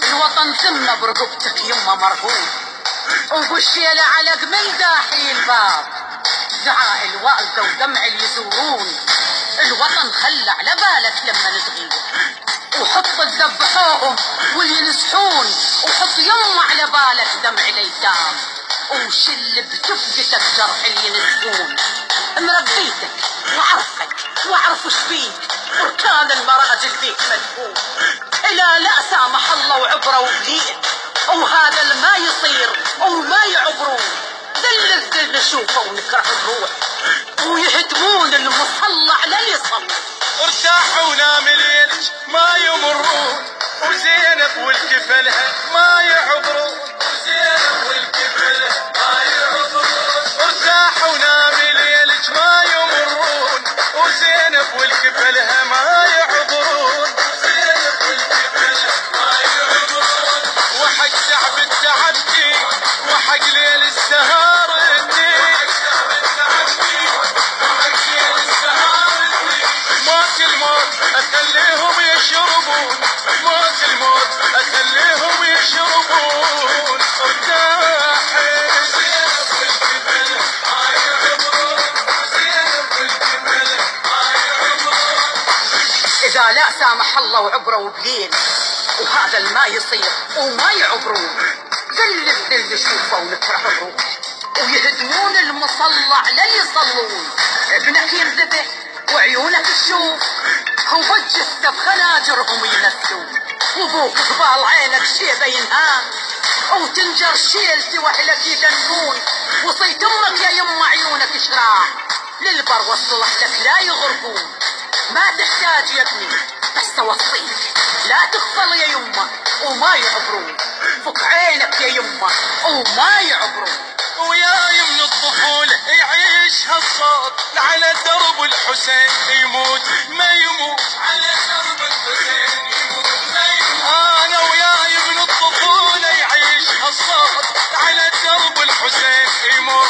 الوطن ثمة برقبتك يما مرهون، وبالشيلة على قمل داحي الباب، دعاء الوالدة ودمع اللي يزورون، الوطن خلى على بالك لما تغيب، وحط تذبحوهم واللي ينسحون، وحط يما على بالك دمع الايتام، وشل بتفقتك جرح اللي ينسحون. مربيتك وعرفك واعرف وش بيك، بركان المراجل بيك مدفون، الى لا سامح الله وعبره وبليل، وهذا الما يصير وما يعبرون، ذل الذل نشوفه ونكره الروح، ويهدمون المصلى على اللي يصلي. ارتاحوا ونام ليلك ما يمرون، وزينب والكفلها ما يعبرون، وزينب والكفلها ما يعبرون، ارتاحوا ونام ليلك ما يمرون، وزينب والكفلها ما يعبرون، وزينب والكفلها ما يعبرون، وحق تعب التعبي وحق ليل السهار الدين، موت الموت أخليهم يشربون، موت الموت أخليهم يشربون، ارتاحي زينب والكفل ما يعبرون، زينب والكفل ما يعبرون، إذا لا سامح الله وعبره وبليل، وهذا الما يصير وما يعبرون، ذل الذل نشوفه ونكره الروح، ويهدمون المصلى على اللي يصلون، ابنك ينذبح وعيونك تشوف، وبالجثة بخناجرهم ينسون، وابوك قبال عينك شيبه ينهان، وتنجر شيلتي واهلك يدنون، وصيت امك يا يما عيونك شراع، للبر وصلح لك لا يغرقون، ما تحتاج يا ابني بس اوصيك لا تغفل يا يما وما يعبرون، فك عينك يا يما وما يعبرون. وياي من الطفولة يعيش هالصوت، على درب الحسين يموت ما يموت، على درب الحسين يموت ما يموت، أنا وياي من الطفولة يعيش هالصوت، على درب الحسين يموت